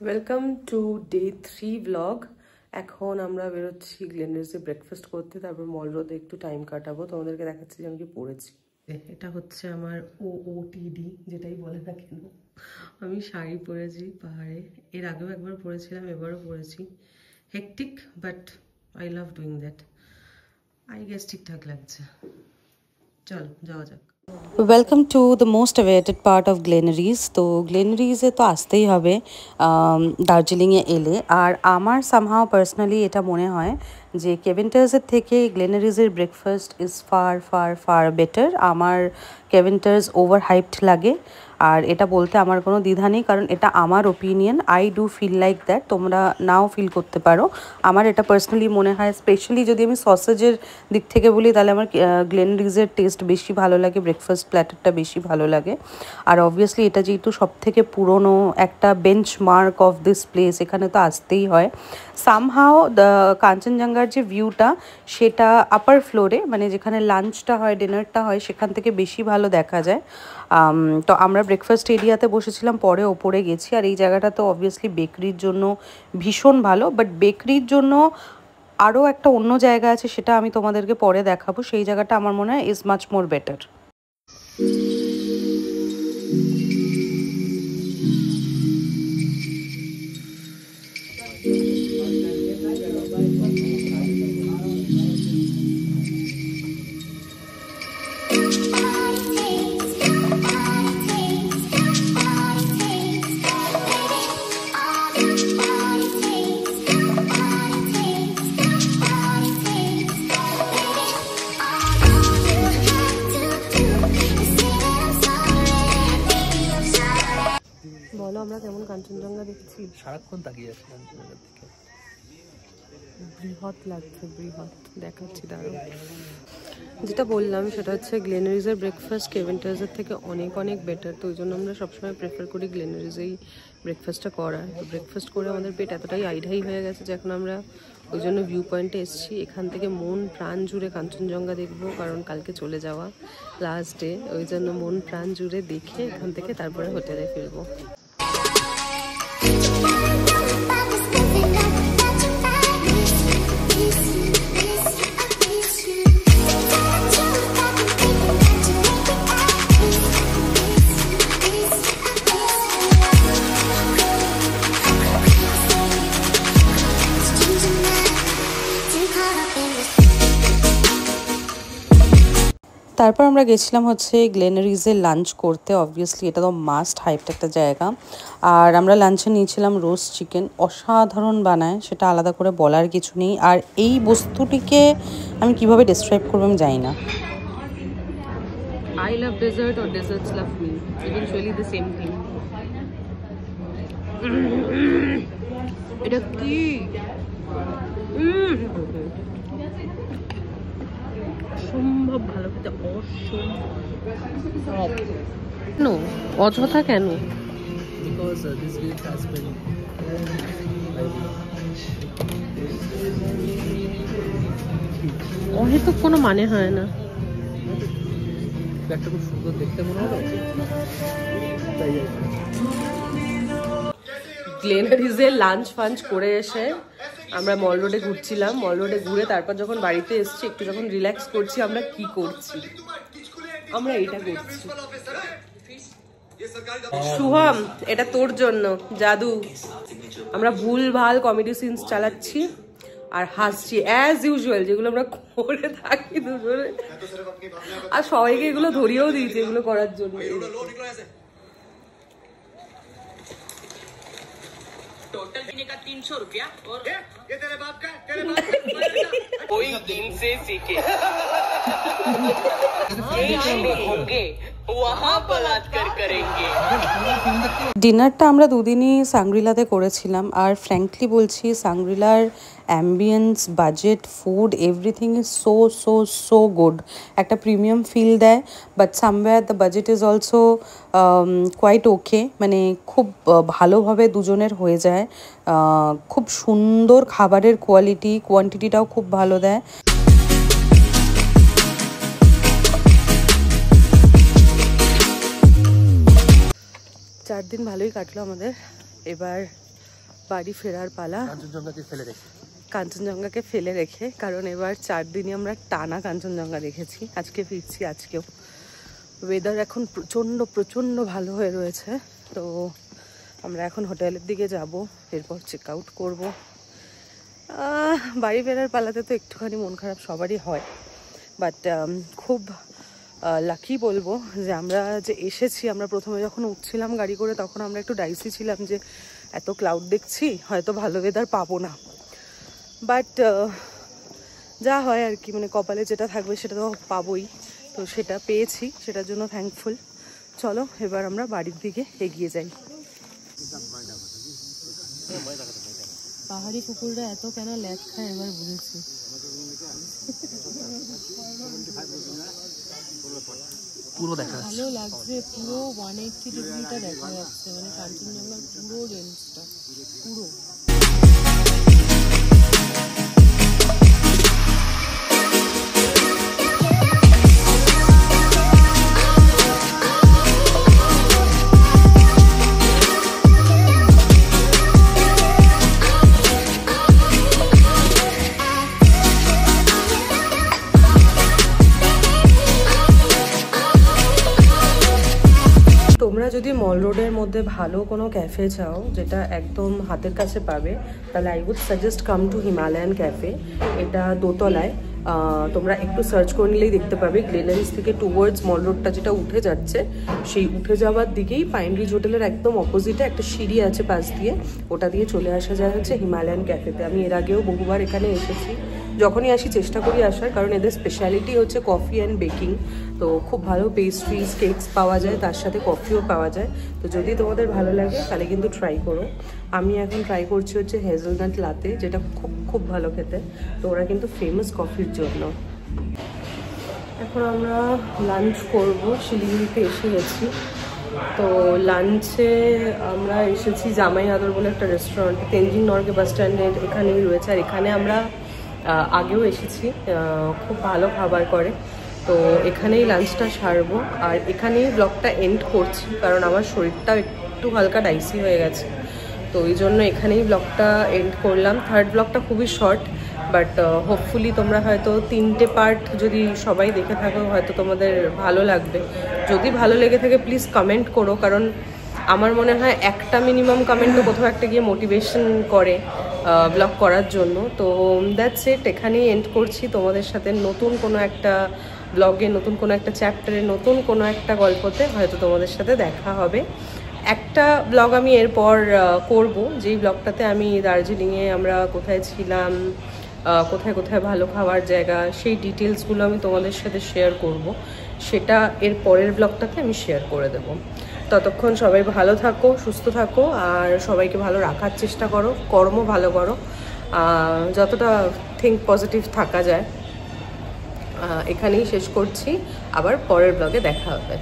Welcome to day 3 blog. এখন আমরা বেরোচ্ছি গ্লেনারিসে ব্রেকফাস্ট করতে, তারপর মল রোডে একটু টাইম কাটাবো। তোমাদেরকে দেখাচ্ছি যে আমি কি পরেছি। এটা হচ্ছে আমার OOTD, যেটাই বলে না কেন। আমি শাড়ি পরেছি পাহাড়ে, এর আগেও একবার পরেছিলাম, এবারও পরেছি। Hectic, but I love doing that. I guess ঠিকঠাক লাগছে। চল যাওয়া যাক। Welcome to the most awaited part of Glenary's. তো গ্লেনারিজে তো আসতেই হবে দার্জিলিংয়ে এলে। আর আমার সামহাও পার্সোনালি এটা মনে হয় যে কেভেন্টার্সের থেকে গ্লেনারিজের breakfast is far far far better. আমার কেভেন্টার্স ওভার হাইপড লাগে, আর এটা বলতে আমার কোনো দ্বিধা নেই, কারণ এটা আমার opinion. I do feel like that, তোমরা নাও ফিল করতে পারো। আমার এটা পার্সোনালি মনে হয়, স্পেশালি যদি আমি সসেজের দিক থেকে বলি, তাহলে আমার গ্লেনারিজের টেস্ট বেশি ভালো লাগে, ব্রেকফাস্ট প্ল্যাটারটা বেশি ভালো লাগে। আর অবভিয়াসলি এটা যেহেতু সবথেকে পুরনো একটা bench mark of this place, এখানে তো আসতেই হয়। সামহাও দ্য কাঞ্চনজঙ্ঘার যে ভিউটা, সেটা আপার ফ্লোরে, মানে যেখানে লাঞ্চটা হয়, ডিনারটা হয়, সেখান থেকে বেশি ভালো দেখা যায়। তো আমরা ব্রেকফাস্ট এরিয়াতে বসেছিলাম, পরে ওপরে গেছি। আর এই জায়গাটা তো অবভিয়াসলি বেকারির জন্য ভীষণ ভালো, বাট বেকারির জন্য আরও একটা অন্য জায়গা আছে, সেটা আমি তোমাদেরকে পরে দেখাবো। সেই জায়গাটা আমার মনে হয় ইজ মাচ মোর বেটার। বলো, আমরা কেমন কাঞ্চনজঙ্ঘা দেখছি? সারাক্ষণ তাকিয়ে আছি কাঞ্চনজঙ্ঘার দিকে। বৃহৎ লাগছে, বৃহৎ। দেখাচ্ছি দাঁড়াও। যেটা বললাম সেটা হচ্ছে গ্লেনারিজের ব্রেকফাস্ট কেভেন্টার্সের থেকে অনেক অনেক বেটার। তো ওই জন্য আমরা সবসময় প্রেফার করি গ্লেনারিজেই ব্রেকফাস্টটা করার। তো ব্রেকফাস্ট করে আমাদের পেট এতটাই আইঢাই হয়ে গেছে যে এখন আমরা ওই জন্য ভিউ পয়েন্টে এসেছি। এখান থেকে মন প্রাণ জুড়ে কাঞ্চনজঙ্ঘা দেখবো, কারণ কালকে চলে যাওয়া লাস্ট ডে। ওই জন্য মন প্রাণ জুড়ে দেখে এখান থেকে তারপরে হোটেলে ফিরবো। তারপর আমরা গেছিলাম হচ্ছে গ্লেনারিজে লাঞ্চ করতে। অবভিয়াসলি এটা তো মাস্ট হাইপড একটা জায়গা। আর আমরা লাঞ্চে নিয়েছিলাম রোস্ট চিকেন, অসাধারণ বানায়, সেটা আলাদা করে বলার কিছু নেই। আর এই বস্তুটিকে আমি কিভাবে ডেসক্রাইব করবো আমি জানি না। I love dessert or desserts love me. Eventually the same thing. এটা কি? অসম্ভব ভালো খেতে, অসম্ভব। কেন অযথা কেন? Because this week has been অহেতুক কোনো মানে হয় না। একটা খুব সুন্দর দেখতে মনে হলো, তাই গ্লেনারিজে লাঞ্চ ফাঞ্চ করে এসে আমরা মল রোডে ঘুরছিলাম। মল রোডে ঘুরে তারপর যখন বাড়িতে এসেছি, একটু যখন রিল্যাক্স করছি, আমরা কি করছি? আমরা এইটা করছি। শুভম, এটা তোর জন্য জাদু। আমরা ভুল ভাল কমেডি সিনস চালাচ্ছি আর হাসছি অ্যাজ ইউজুয়াল, যেগুলো আমরা করে থাকি দুজনে। আর সবাইকে এগুলো ধরিয়েও দিয়েছি এগুলো করার জন্য। टोटल पीने का 300 रुपया और ये तेरे बाप का कोई इनसे सीखे होंगे वहाँ बलात्कार करेंगे। ডিনারটা আমরা দুদিনই সাংগ্রিলাতে করেছিলাম। আর ফ্র্যাঙ্কলি বলছি, সাংগ্রিলার ambience, budget, food, everything is so so so good. একটা প্রিমিয়াম ফিল দেয়, but somewhere the budget is also quite okay. মানে খুব ভালোভাবে দুজনের হয়ে যায়। খুব সুন্দর খাবারের কোয়ালিটি, কোয়ান্টিটিটাও খুব ভালো দেয়। 4 দিন ভালোই কাটলো আমাদের। এবার বাড়ি ফেরার পালা। কাঞ্চনজঙ্ঘাকে ফেলে রেখে, কারণ এবার 4 দিনই আমরা টানা কাঞ্চনজঙ্ঘা দেখেছি। আজকে ফিরছি, আজকেও ওয়েদার এখন প্রচণ্ড ভালো হয়ে রয়েছে। তো আমরা এখন হোটেলের দিকে যাব, এরপর চেক আউট করবো। বাড়ি ফেরার পালাতে তো একটুখানি মন খারাপ সবারই হয়, বাট খুব লাকি বলবো যে আমরা যে এসেছি। আমরা প্রথমে যখন উঠছিলাম গাড়ি করে তখন আমরা একটু ডাইসি ছিলাম যে এত ক্লাউড দেখছি, হয়তো ভালো ওয়েদার পাবো না, বাট যা হয় আর কি, মানে কপালে যেটা থাকবে সেটা তো পাবোই। তো সেটা পেয়েছি, সেটার জন্য থ্যাঙ্কফুল। চলো এবার আমরা বাড়ির দিকে এগিয়ে যাই। পাহাড়ি কুকুররা এত কেন ল্যাদ খায় এবার বুঝেছি। পুরো দেখা ভালো লাগছে, পুরো 180 ডিগ্রিটা দেখা যাচ্ছে, মানে কাঞ্চনজঙ্ঘার পুরো রেঞ্জটা পুরো। তোমরা যদি মল রোডের মধ্যে ভালো কোনো ক্যাফে চাও যেটা একদম হাতের কাছে পাবে, তাহলে I would suggest come to Himalayan cafe. এটা দোতলায়, তোমরা একটু সার্চ করে নিলেই দেখতে পাবে। গ্লেনারিজ থেকে টুয়ার্ডস মল রোডটা যেটা উঠে যাচ্ছে, সেই উঠে যাওয়ার দিকেই পাইন রিজ হোটেলের একদম অপোজিটে একটা সিঁড়ি আছে পাশ দিয়ে, ওটা দিয়ে চলে আসা যায় হচ্ছে হিমালয়ান ক্যাফেতে। আমি এর আগেও বহুবার এখানে এসেছি, যখনই আসি চেষ্টা করি আসার, কারণ এদের স্পেশালিটি হচ্ছে কফি অ্যান্ড বেকিং। তো খুব ভালো পেস্ট্রিজ, কেকস পাওয়া যায়, তার সাথে কফিও পাওয়া যায়। তো যদি তোমাদের ভালো লাগে তাহলে কিন্তু ট্রাই করো। আমি এখন ট্রাই করছি হচ্ছে হেজেলনাট লাতে, যেটা খুব ভালো খেতে। তো ওরা কিন্তু ফেমাস কফির জন্য। এখন আমরা লাঞ্চ করব, শিলিগুড়িতে এসে গেছি। তো লাঞ্চে আমরা এসেছি জামাই আদর বলে একটা রেস্টুরেন্ট, তেনজিং নরগে বাস স্ট্যান্ডের এখানেই রয়েছে। আর এখানে আমরা আগেও এসেছি, খুব ভালো খাবার করে। তো এখানেই লাঞ্চটা সারবো, আর এখানেই ব্লগটা এন্ড করছি, কারণ আমার শরীরটাও একটু হালকা ডাইসি হয়ে গেছে। তো এই জন্য এখানেই ব্লগটা এন্ড করলাম। থার্ড ব্লগটা খুবই শর্ট, বাট হোপফুলি তোমরা হয়তো 3টে পার্ট যদি সবাই দেখে থাকো হয়তো তোমাদের ভালো লাগবে। যদি ভালো লেগে থাকে প্লিজ কমেন্ট করো, কারণ আমার মনে হয় একটা মিনিমাম কমেন্ট তো কোথাও একটা গিয়ে মোটিভেশন করে ব্লগ করার জন্য। তো দ্যাটস ইট, এখানেই এন্ড করছি। তোমাদের সাথে নতুন কোনো একটা ব্লগে, নতুন কোনো একটা চ্যাপ্টারে, নতুন কোনো একটা গল্পতে হয়তো তোমাদের সাথে দেখা হবে। একটা ব্লগ আমি এরপর করব, যেই ব্লগটাতে আমি দার্জিলিংয়ে আমরা কোথায় ছিলাম, কোথায় কোথায় ভালো খাওয়ার জায়গা, সেই ডিটেলসগুলো আমি তোমাদের সাথে শেয়ার করব। সেটা এর পরের ব্লগটাতে আমি শেয়ার করে দেব। ততক্ষণ সবাই ভালো থাকো, সুস্থ থাকো, আর সবাইকে ভালো রাখার চেষ্টা করো, কর্ম ভালো করো, যতটা থিঙ্ক পজিটিভ থাকা যায়। এখানেই শেষ করছি, আবার পরের ব্লগে দেখা হবে।